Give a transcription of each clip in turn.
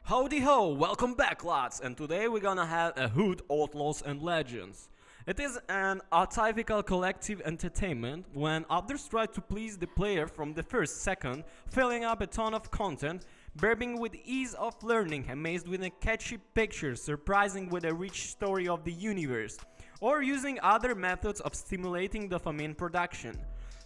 Howdy ho, welcome back lads, and today we're gonna have a Hood Outlaws and Legends. It is an atypical collective entertainment when others try to please the player from the first second, filling up a ton of content, bribing with ease of learning, amazed with a catchy picture, surprising with a rich story of the universe, or using other methods of stimulating dopamine production.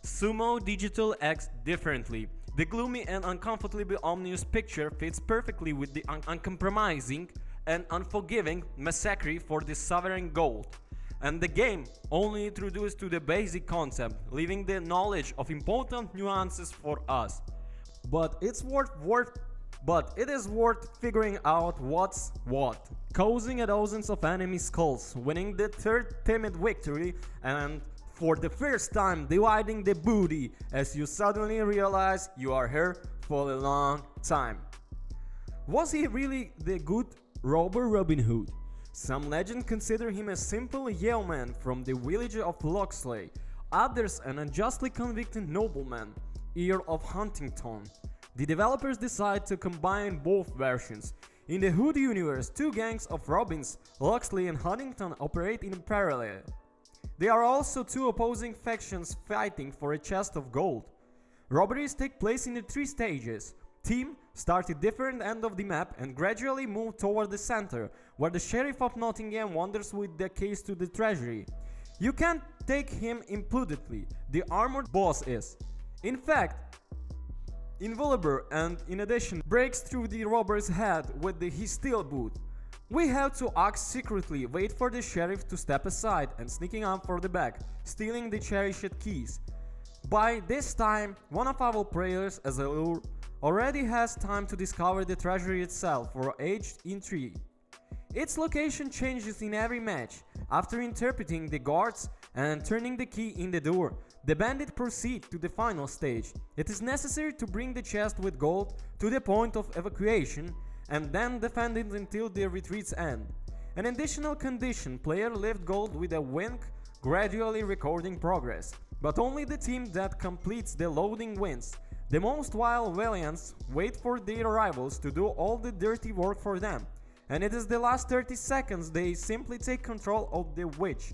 Sumo Digital acts differently. The gloomy and uncomfortably ominous picture fits perfectly with the uncompromising and unforgiving massacre for the sovereign gold. And the game only introduced to the basic concept, leaving the knowledge of important nuances for us. But it is worth figuring out what's what, causing a dozens of enemy skulls, winning the third timid victory, and for the first time dividing the booty as you suddenly realize you are here for a long time. Was he really the good robber Robin Hood? Some legends consider him a simple yeoman from the village of Locksley, others an unjustly convicted nobleman, Earl of Huntington. The developers decide to combine both versions. In the Hood universe, two gangs of Robins, Locksley and Huntington, operate in parallel. There are also two opposing factions fighting for a chest of gold. Robberies take place in the three stages. Team start at different end of the map and gradually move toward the center, where the Sheriff of Nottingham wanders with the case to the treasury. You can't take him impudently, the armored boss is. In fact, invulnerable and in addition breaks through the robber's head with his steel boot. We have to act secretly, wait for the sheriff to step aside and sneaking up for the back, stealing the cherished keys. By this time, one of our players, as a lure, already has time to discover the treasury itself for aged intrigue. Its location changes in every match. After interpreting the guards and turning the key in the door, the bandit proceeds to the final stage. It is necessary to bring the chest with gold to the point of evacuation and then defend it until the retreats end. An additional condition, player lift gold with a wink, gradually recording progress, but only the team that completes the loading wins. The most wild valiants wait for their rivals to do all the dirty work for them, and it is the last 30 seconds they simply take control of the witch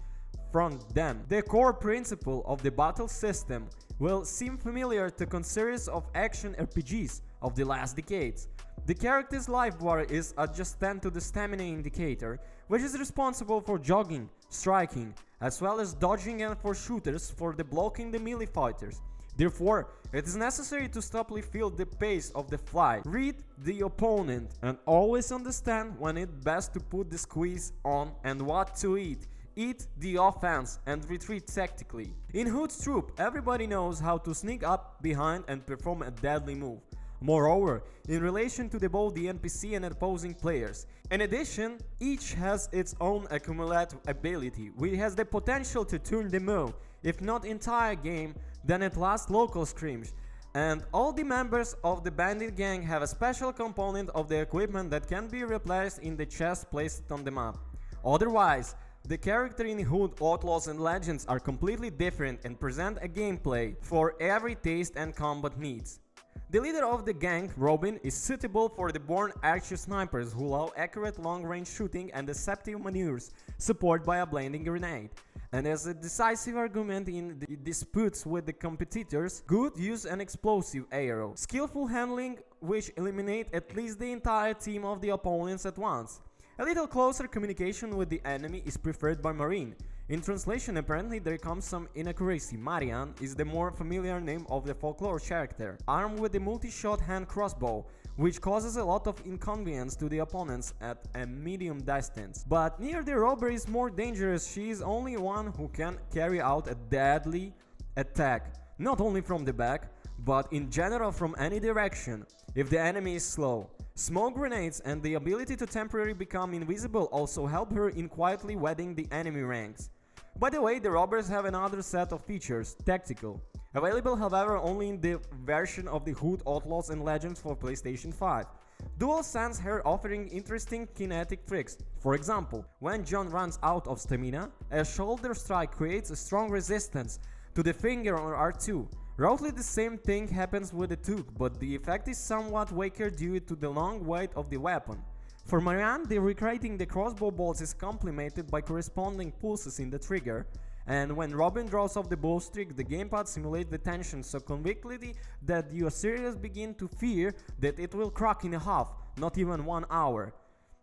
from them. The core principle of the battle system will seem familiar to a series of action RPGs of the last decades. The character's life bar is adjusted to the stamina indicator, which is responsible for jogging, striking, as well as dodging, and for shooters for the blocking the melee fighters. Therefore, it is necessary to subtly feel the pace of the flight, read the opponent, and always understand when it's best to put the squeeze on and what to eat. Eat the offense and retreat tactically. In Hood's troop, everybody knows how to sneak up behind and perform a deadly move. Moreover, in relation to both the NPC and opposing players. In addition, each has its own accumulated ability, which has the potential to turn the move, if not entire game, then at last local scrims. And all the members of the bandit gang have a special component of the equipment that can be replaced in the chest placed on the map. Otherwise, the characters in Hood, Outlaws and Legends are completely different and present a gameplay for every taste and combat needs. The leader of the gang, Robin, is suitable for the born archer snipers who allow accurate long-range shooting and deceptive maneuvers, supported by a blinding grenade. And as a decisive argument in the disputes with the competitors, Good use an explosive arrow, skillful handling which eliminate at least the entire team of the opponents at once. A little closer communication with the enemy is preferred by Marine. In translation, apparently there comes some inaccuracy. Marian is the more familiar name of the folklore character, armed with a multi-shot hand crossbow, which causes a lot of inconvenience to the opponents at a medium distance. But near the robber is more dangerous. She is only one who can carry out a deadly attack, not only from the back, but in general from any direction, if the enemy is slow. Smoke grenades and the ability to temporarily become invisible also help her in quietly wedding the enemy ranks. By the way, the robbers have another set of features, tactical, available however only in the version of the Hood, Outlaws and Legends for PlayStation 5. Dual sense here offering interesting kinetic tricks. For example, when John runs out of stamina, a shoulder strike creates a strong resistance to the finger on R2. Roughly the same thing happens with the Took, but the effect is somewhat weaker due to the long weight of the weapon. For Marianne, the recreating the crossbow bolts is complemented by corresponding pulses in the trigger, and when Robin draws off the bowstring, the gamepad simulates the tension so convictly that you seriously begin to fear that it will crack in half, not even 1 hour.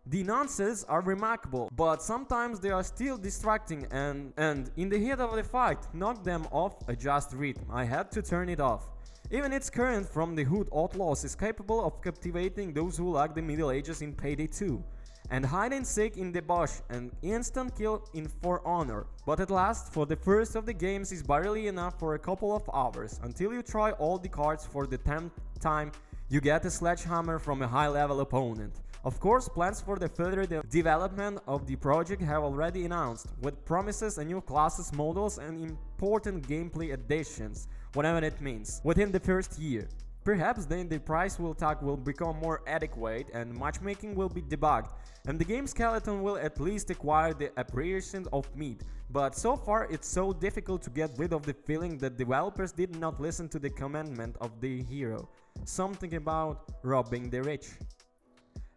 The nuances are remarkable, but sometimes they are still distracting and in the heat of the fight, knock them off a just rhythm. I had to turn it off. Even its current from the Hood Outlaws is capable of captivating those who like the Middle Ages in Payday 2, and hide and seek in the bush and instant kill in For Honor. But at last, for the first of the games is barely enough for a couple of hours, until you try all the cards for the 10th time you get a sledgehammer from a high level opponent. Of course, plans for the further development of the project have already announced, with promises and new classes, models and important gameplay additions, whatever it means, within the first year. Perhaps then the price tag will become more adequate and matchmaking will be debugged, and the game skeleton will at least acquire the appreciation of meat. But so far it's so difficult to get rid of the feeling that developers did not listen to the commandment of the hero, something about robbing the rich.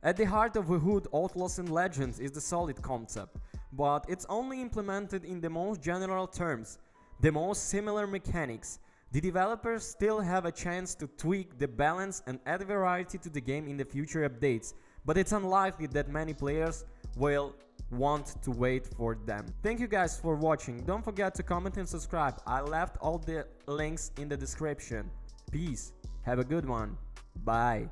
At the heart of the Hood Outlaws and Legends is the solid concept, but it's only implemented in the most general terms, the most similar mechanics. The developers still have a chance to tweak the balance and add variety to the game in the future updates, but it's unlikely that many players will want to wait for them. Thank you guys for watching, don't forget to comment and subscribe, I left all the links in the description. Peace, have a good one, bye.